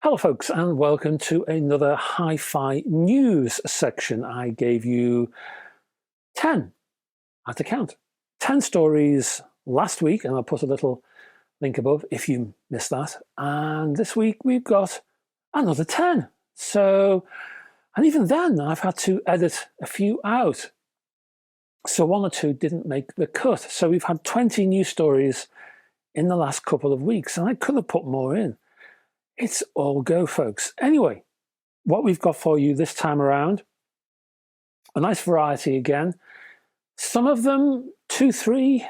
Hello folks, and welcome to another Hi-Fi news section. I gave you 10, I had to count, 10 stories last week, and I'll put a little link above if you missed that. And this week we've got another 10. So, and even then I've had to edit a few out. So one or two didn't make the cut. So we've had 20 news stories in the last couple of weeks, and I could have put more in. It's all go, folks. Anyway, what we've got for you this time around, a nice variety again. Some of them, three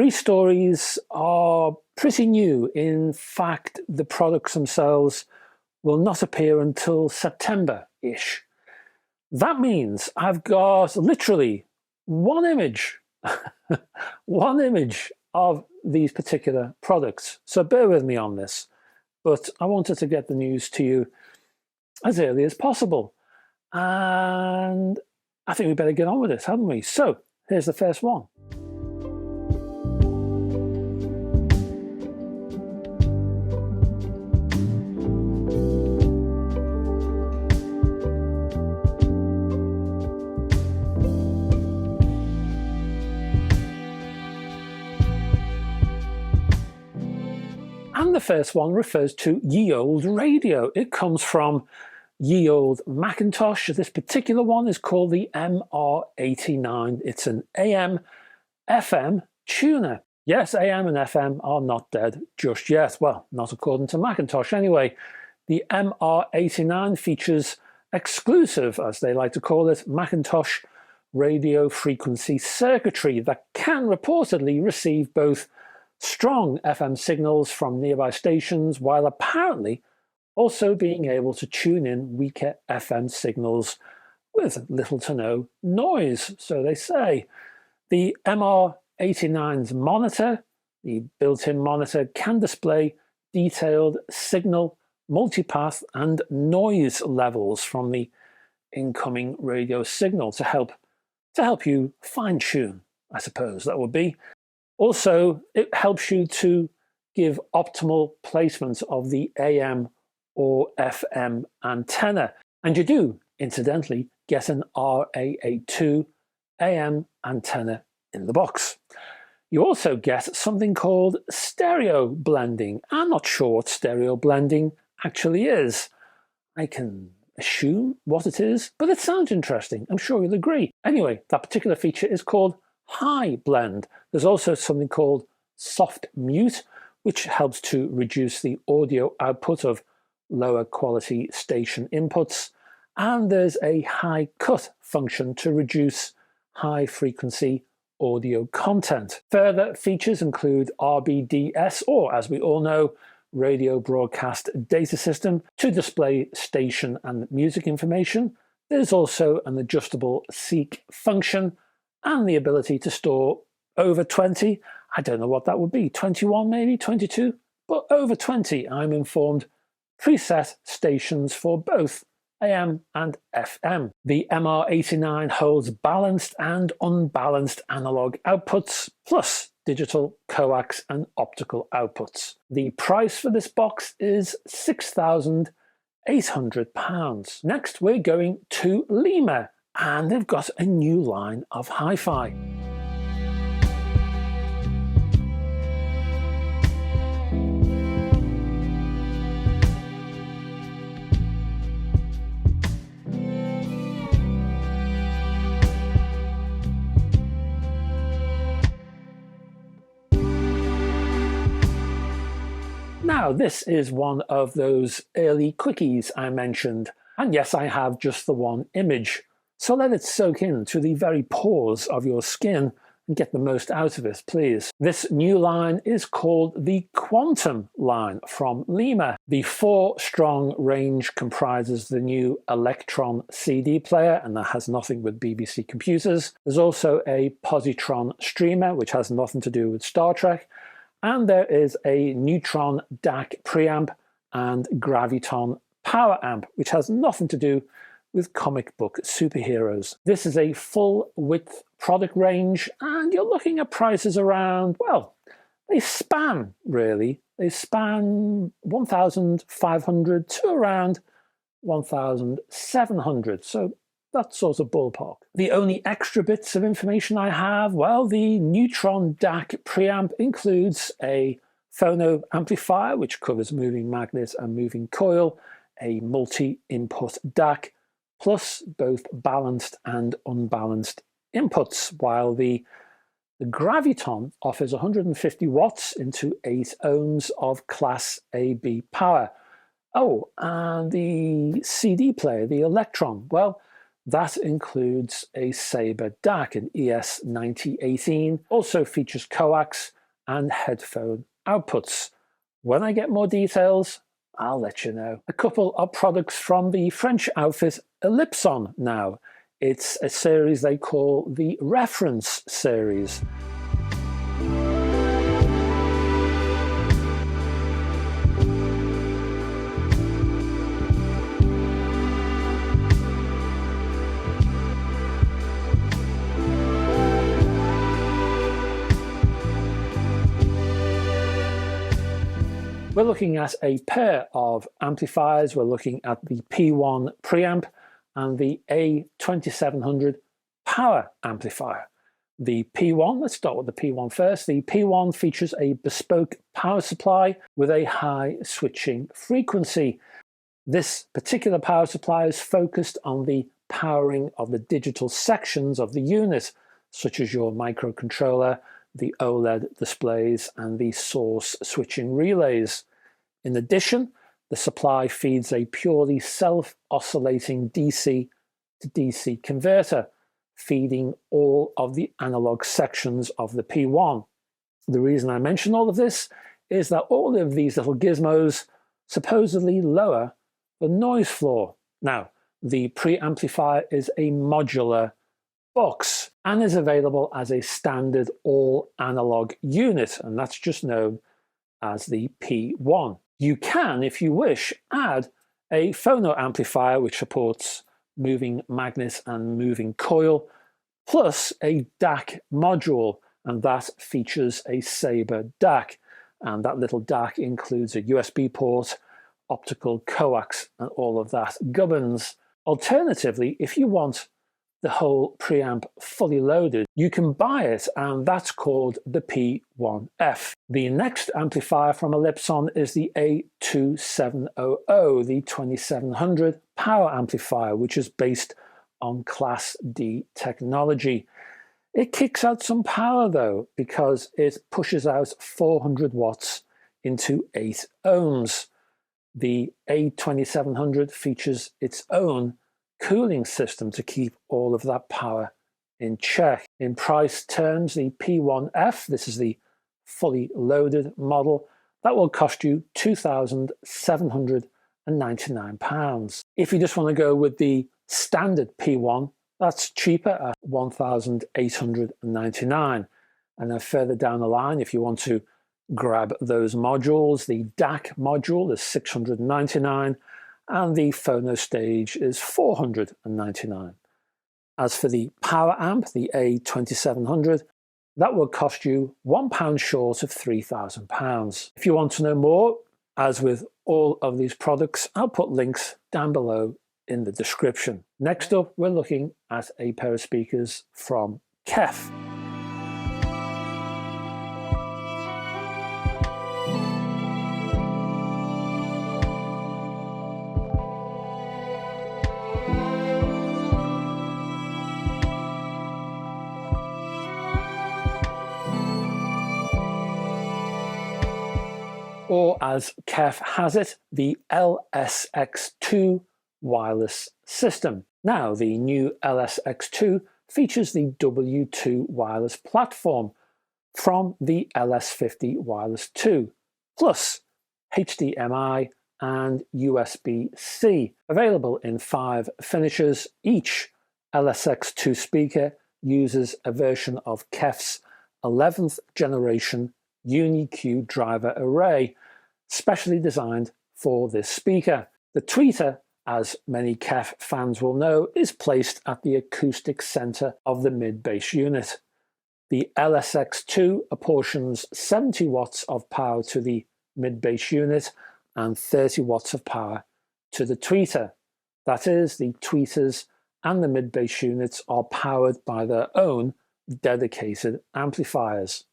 stories are pretty new. In fact, the products themselves will not appear until September-ish. That means I've got literally one image, one image of these particular products. So bear with me on this, but I wanted to get the news to you as early as possible. And I think we better get on with it, haven't we? So here's the first one. And the first one refers to ye olde radio. It comes from ye olde McIntosh. This particular one is called the MR89. It's an AM/FM tuner. Yes, AM and FM are not dead just yet. Well, not according to McIntosh anyway. The MR89 features exclusive, as they like to call it, McIntosh radio frequency circuitry that can reportedly receive both strong FM signals from nearby stations, while apparently also being able to tune in weaker FM signals with little to no noise, so they say. The MR89's monitor, the built-in monitor, can display detailed signal, multipath and noise levels from the incoming radio signal to help you fine-tune, I suppose that would be. Also, it helps you to give optimal placement of the AM or FM antenna. And you do, incidentally, get an RA82 AM antenna in the box. You also get something called stereo blending. I'm not sure what stereo blending actually is. I can assume what it is, but it sounds interesting. I'm sure you'll agree. Anyway, that particular feature is called high blend. There's also something called soft mute, which helps to reduce the audio output of lower quality station inputs. And there's a high cut function to reduce high frequency audio content. Further features include RBDS, or as we all know, Radio Broadcast Data System, to display station and music information. There's also an adjustable seek function, and the ability to store over 20, I don't know what that would be, 21 maybe, 22, but over 20, I'm informed, preset stations for both AM and FM. The MR89 holds balanced and unbalanced analog outputs, plus digital coax and optical outputs. The price for this box is £6,800. Next, we're going to LEEMA, and they've got a new line of hi-fi. Now, this is one of those early quickies I mentioned, and yes, I have just the one image. So let it soak into the very pores of your skin and get the most out of it, please. This new line is called the Quantum line from LEEMA. The 4-strong range comprises the new Electron CD player, and that has nothing with BBC computers. There's also a positron streamer, which has nothing to do with Star Trek. And there is a neutron DAC preamp and graviton power amp, which has nothing to do with comic book superheroes. This is a full width product range, and you're looking at prices around, well, they span really They span 1,500 to around 1,700, so that sort of ballpark. The only extra bits of information I have, well, the Neutron DAC preamp includes a phono amplifier, which covers moving magnet and moving coil, a multi-input DAC, plus both balanced and unbalanced inputs, while the Graviton offers 150 watts into 8 ohms of Class AB power. Oh, and the CD player, the Electron, well, that includes a Sabre DAC, an ES9018, also features coax and headphone outputs. When I get more details, I'll let you know. A couple of products from the French outfit Elipson now. It's a series they call the Reference series. We're looking at a pair of amplifiers. We're looking at the P1 preamp and the A2700 power amplifier. The P1, let's start with the P1 first. The P1 features a bespoke power supply with a high switching frequency. This particular power supply is focused on the powering of the digital sections of the unit, such as your microcontroller, the OLED displays, and the source switching relays. In addition, the supply feeds a purely self-oscillating DC to DC converter, feeding all of the analog sections of the P1. The reason I mention all of this is that all of these little gizmos supposedly lower the noise floor. Now, the preamplifier is a modular box and is available as a standard all-analog unit, and that's just known as the P1. You can, if you wish, add a phono amplifier which supports moving magnet and moving coil, plus a DAC module, and that features a Sabre DAC. And that little DAC includes a USB port, optical coax, and all of that gubbins. Alternatively, if you want the whole preamp fully loaded, you can buy it, and that's called the P1F. The next amplifier from Elipson is the A2700, the 2700 power amplifier, which is based on Class D technology. It kicks out some power though, because it pushes out 400 watts into 8 ohms. The A2700 features its own cooling system to keep all of that power in check. In price terms, the P1F, this is the fully loaded model, that will cost you £2,799. If you just want to go with the standard P1, that's cheaper at £1,899. And then further down the line, if you want to grab those modules, the DAC module is $699, and the phono stage is $499. As for the power amp, the A2700, that will cost you £1 short of £3,000. If you want to know more, as with all of these products, I'll put links down below in the description. Next up, we're looking at a pair of speakers from KEF. Or as KEF has it, the LSX2 wireless system. Now, the new LSX2 features the W2 wireless platform from the LS50 Wireless 2, plus HDMI and USB-C, available in 5 finishes. Each LSX2 speaker uses a version of KEF's 11th generation UniQ driver array, specially designed for this speaker. The tweeter, as many KEF fans will know, is placed at the acoustic center of the mid-bass unit. The LSX2 apportions 70 watts of power to the mid-bass unit and 30 watts of power to the tweeter. That is, the tweeters and the mid-bass units are powered by their own dedicated amplifiers.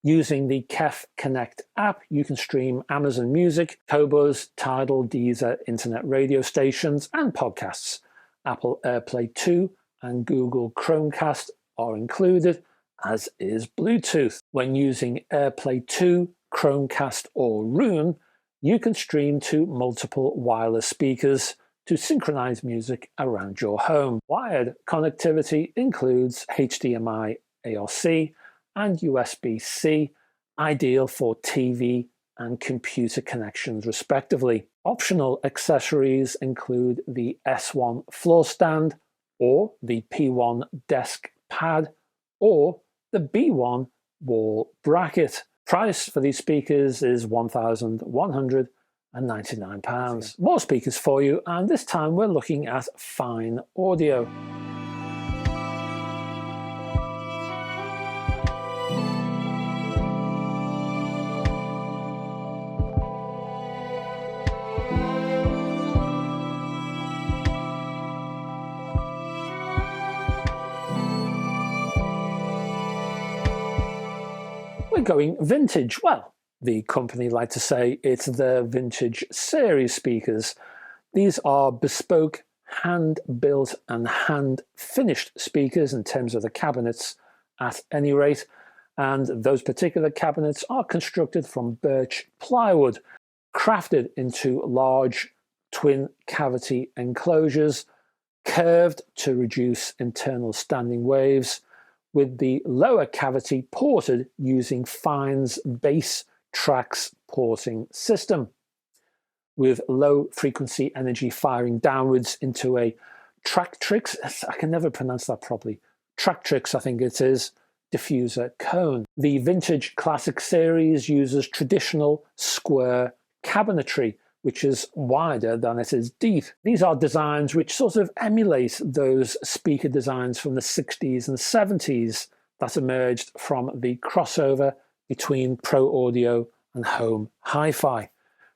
Using the KEF Connect app, you can stream Amazon Music, Qobuz, Tidal, Deezer, internet radio stations, and podcasts. Apple AirPlay 2 and Google Chromecast are included, as is Bluetooth. When using AirPlay 2, Chromecast, or Roon, you can stream to multiple wireless speakers to synchronize music around your home. Wired connectivity includes HDMI ARC and USB-C, ideal for TV and computer connections respectively. Optional accessories include the S1 floor stand, or the P1 desk pad, or the B1 wall bracket. Price for these speakers is £1,199. More speakers for you, and this time we're looking at Fyne audio. We're going vintage. Well, the company like to say it's their vintage series speakers. These are bespoke, hand-built and hand-finished speakers in terms of the cabinets at any rate, and those particular cabinets are constructed from birch plywood, crafted into large twin cavity enclosures, curved to reduce internal standing waves, with the lower cavity ported using Fyne's bass tracks porting system, with low frequency energy firing downwards into a Tractrix, I can never pronounce that properly, Tractrix I think it is, diffuser cone. The Vintage Classic series uses traditional square cabinetry, which is wider than it is deep. These are designs which sort of emulate those speaker designs from the 60s and 70s that emerged from the crossover between pro audio and home hi-fi.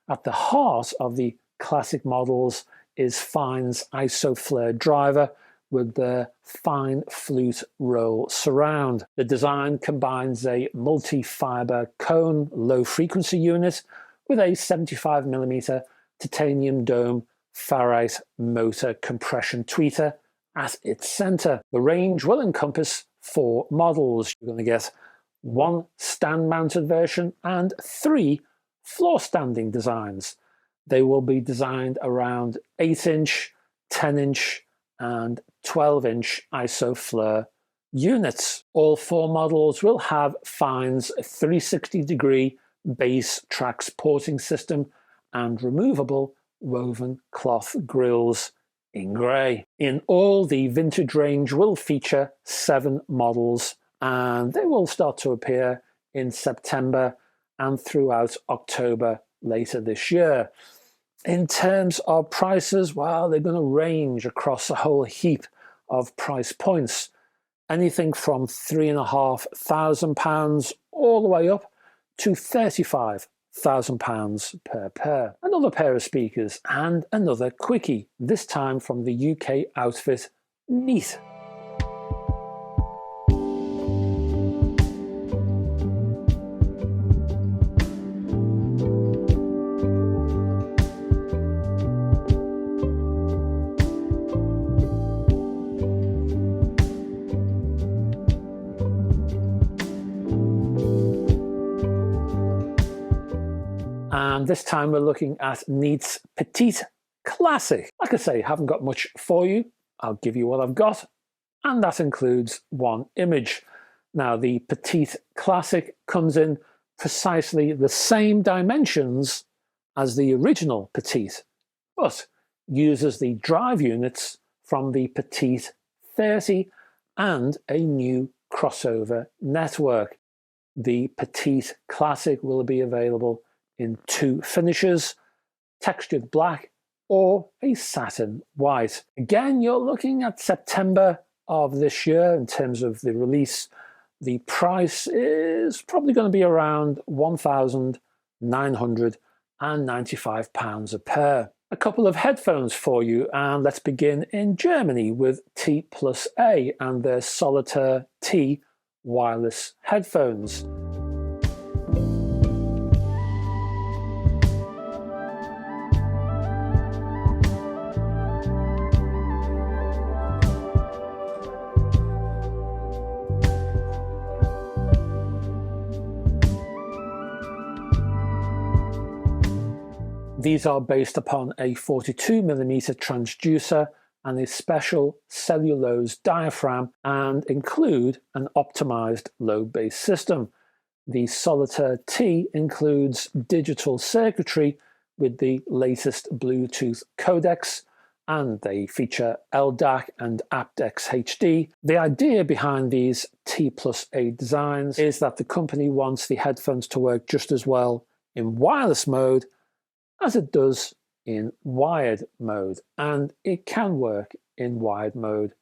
At the heart of the classic models is Fyne's IsoFlare driver with the Fyne flute roll surround. The design combines a multi-fiber cone low frequency unit with a 75mm titanium dome ferrite motor compression tweeter at its center. The range will encompass 4 models. You're going to get 1 stand-mounted version and 3 floor-standing designs. They will be designed around 8-inch, 10-inch and 12-inch IsoFlare units. All 4 models will have Fyne's 360-degree bass tracks porting system and removable woven cloth grills in grey. In all, the vintage range will feature 7 models, and they will start to appear in September and throughout October later this year. In terms of prices, well, they're going to range across a whole heap of price points. Anything from £3,500 all the way up to £35,000 per pair. Another pair of speakers and another quickie, this time from the UK outfit Neat. And this time we're looking at Neat's Petite Classic. Like I say, haven't got much for you. I'll give you what I've got, and that includes 1 image. Now, the Petite Classic comes in precisely the same dimensions as the original Petite, but uses the drive units from the Petite 30 and a new crossover network. The Petite Classic will be available in 2 finishes, textured black or a satin white. Again, you're looking at September of this year in terms of the release. The price is probably going to be around £1,999. £995 a pair. A couple of headphones for you, and let's begin in Germany with T+A and their Solitaire T wireless headphones. These are based upon a 42mm transducer and a special cellulose diaphragm and include an optimized low bass system. The Solitaire T includes digital circuitry with the latest Bluetooth codecs, and they feature LDAC and aptX HD. The idea behind these T+A designs is that the company wants the headphones to work just as well in wireless mode as it does in wired mode, and it can work in wired mode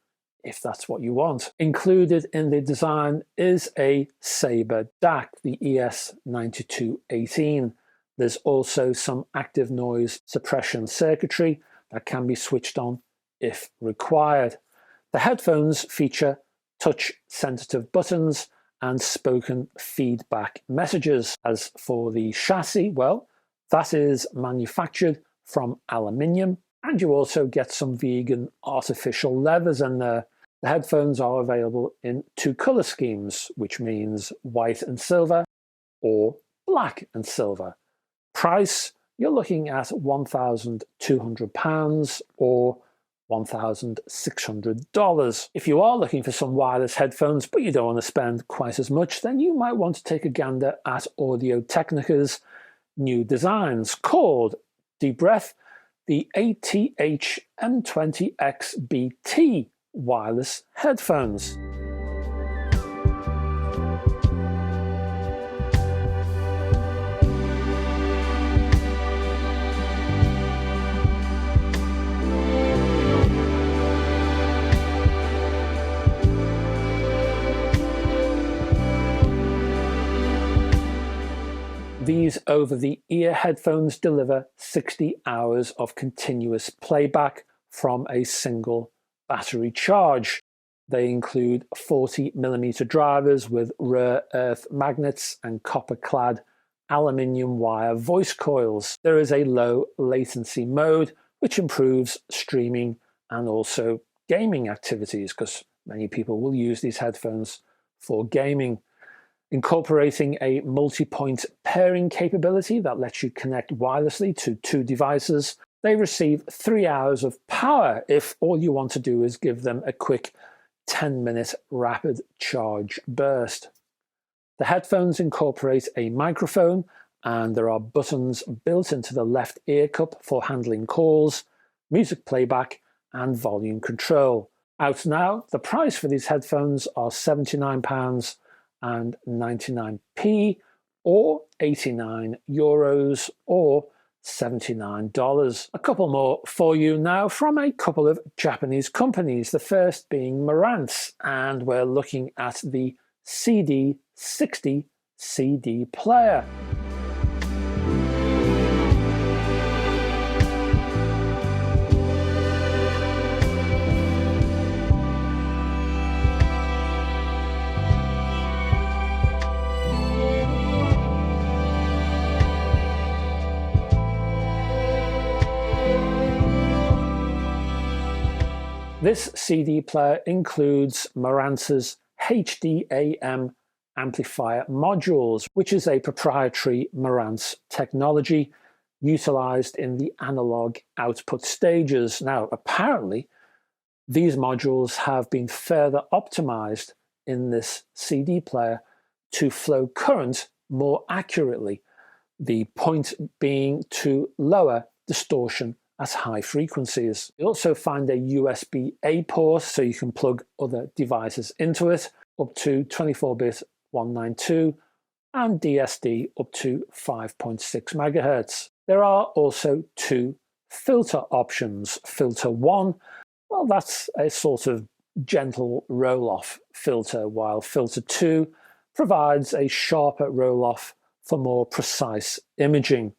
if that's what you want. Included in the design is a Sabre DAC, the ES9218. There's also some active noise suppression circuitry that can be switched on if required. The headphones feature touch-sensitive buttons and spoken feedback messages. As for the chassis, well, that is manufactured from aluminium, and you also get some vegan artificial leathers in there. The headphones are available in two color schemes, which means white and silver or black and silver. Price, you're looking at £1,200 or $1,600. If you are looking for some wireless headphones but you don't want to spend quite as much, then you might want to take a gander at Audio-Technica's new designs called, deep breath, the ATH-M20xBT wireless headphones. These over-the-ear headphones deliver 60 hours of continuous playback from a single battery charge. They include 40mm drivers with rare earth magnets and copper-clad aluminium wire voice coils. There is a low latency mode which improves streaming and also gaming activities, because many people will use these headphones for gaming. Incorporating a multi-point pairing capability that lets you connect wirelessly to two devices, they receive 3 hours of power if all you want to do is give them a quick 10-minute rapid charge burst. The headphones incorporate a microphone, and there are buttons built into the left ear cup for handling calls, music playback, and volume control. Out now, the price for these headphones are £79 and 99p, or €89 or $79. A couple more for you now from a couple of Japanese companies, the first being Marantz, and we're looking at the CD60 CD player. This CD player includes Marantz's HDAM amplifier modules, which is a proprietary Marantz technology utilized in the analog output stages. Now, apparently, these modules have been further optimized in this CD player to flow current more accurately, the point being to lower distortion at high frequencies. You also find a USB-A port so you can plug other devices into it, up to 24-bit 192 and DSD up to 5.6 MHz. There are also two filter options. Filter 1, well, that's a sort of gentle roll-off filter, while filter 2 provides a sharper roll-off for more precise imaging.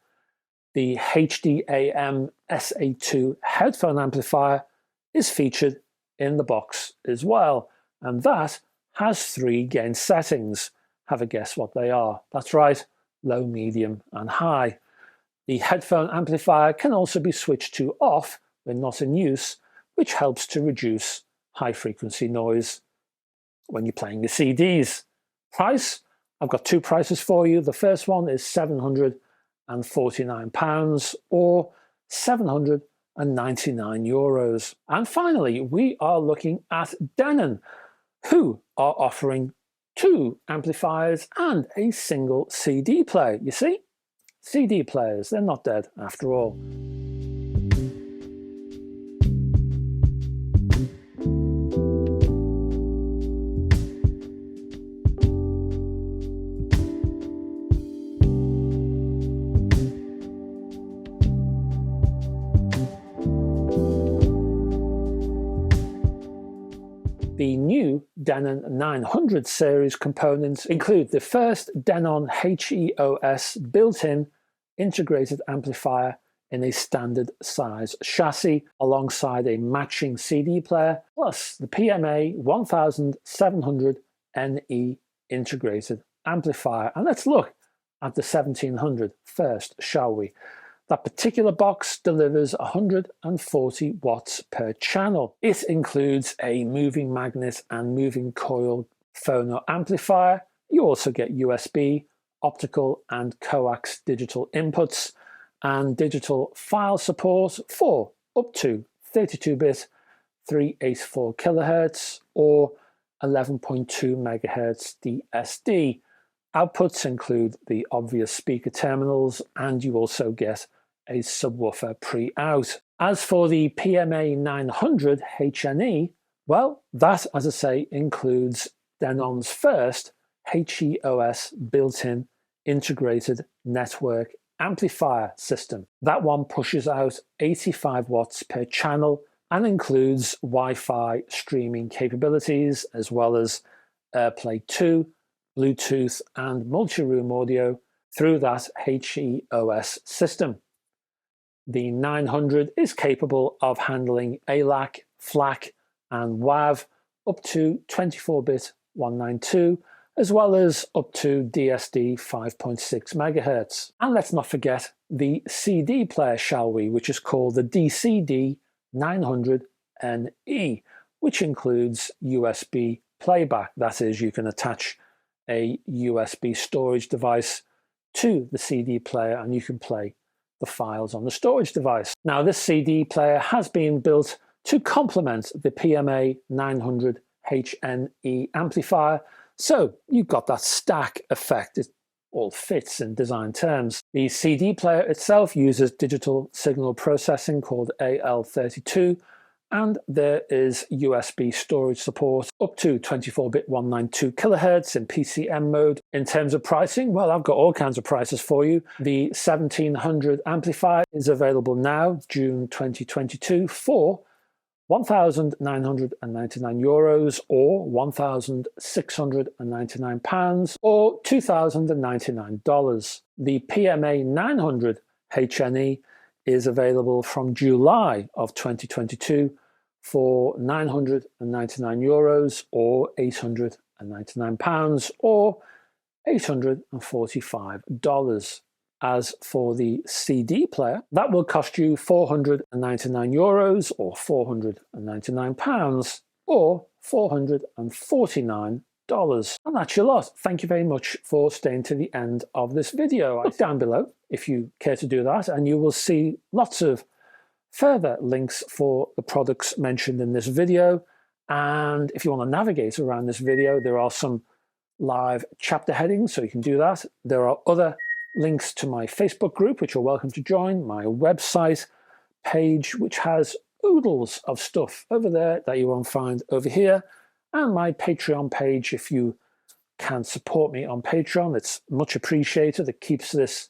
The HDAM-SA2 headphone amplifier is featured in the box as well, and that has 3 gain settings. Have a guess what they are. That's right, low, medium and high. The headphone amplifier can also be switched to off when not in use, which helps to reduce high frequency noise when you're playing the CDs. Price, I've got 2 prices for you. The first one is £749 or €799. And finally, we are looking at Denon, who are offering 2 amplifiers and a single CD player. You see, CD players, they're not dead after all. The new Denon 900 series components include the first Denon HEOS built-in integrated amplifier in a standard size chassis alongside a matching CD player, plus the PMA 1700NE integrated amplifier. And let's look at the 1700 first, shall we? That particular box delivers 140 watts per channel. It includes a moving magnet and moving coil phono amplifier. You also get USB, optical and coax digital inputs and digital file support for up to 32-bit 384 kHz or 11.2 MHz DSD. Outputs include the obvious speaker terminals, and you also get a subwoofer pre-out. As for the PMA 900 HNE, well, that, as I say, includes Denon's first HEOS built-in integrated network amplifier system. That one pushes out 85 watts per channel and includes Wi-Fi streaming capabilities, as well as AirPlay 2, Bluetooth and multi-room audio through that HEOS system. The 900 is capable of handling ALAC, FLAC and WAV up to 24-bit 192, as well as up to DSD 5.6 MHz. And let's not forget the CD player, shall we, which is called the DCD 900NE, which includes USB playback. That is, you can attach a USB storage device to the CD player and you can play the files on the storage device. Now, this CD player has been built to complement the PMA 900 HNE amplifier, so you've got that stack effect. It all fits in design terms. The CD player itself uses digital signal processing called AL32, and there is USB storage support up to 24-bit 192 kHz in PCM mode. In terms of pricing, well, I've got all kinds of prices for you. The 1700 amplifier is available now, June 2022, for €1,999 or £1,699 or $2,099. The PMA 900 HNE is available from July of 2022 for €999 or £899 or $845. As for the CD player, that will cost you €499 or £499 or $449. And that's your lot. Thank you very much for staying to the end of this video. Look down below if you care to do that, and you will see lots of further links for the products mentioned in this video. And if you want to navigate around this video, there are some live chapter headings, so you can do that. There are other links to my Facebook group, which you're welcome to join, my website page, which has oodles of stuff over there that you won't find over here, and my Patreon page. If you can support me on Patreon, it's much appreciated. It keeps this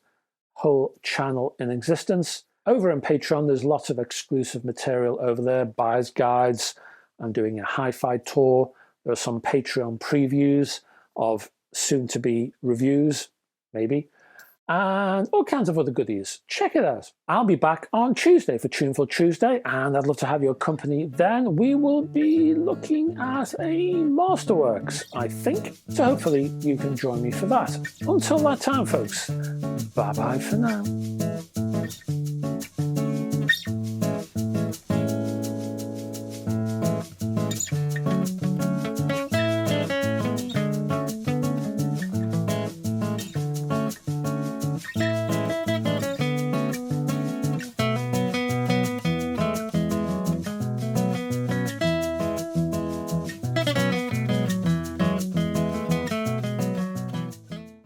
whole channel in existence. Over on Patreon, there's lots of exclusive material over there, buyer's guides. I'm doing a HiFi tour. There are some Patreon previews of soon-to-be reviews, maybe, and all kinds of other goodies. Check it out. I'll be back on Tuesday for Tuneful Tuesday, and I'd love to have your company then. We will be looking at a Masterworks, I think, so hopefully you can join me for that. Until that time, folks, bye bye for now.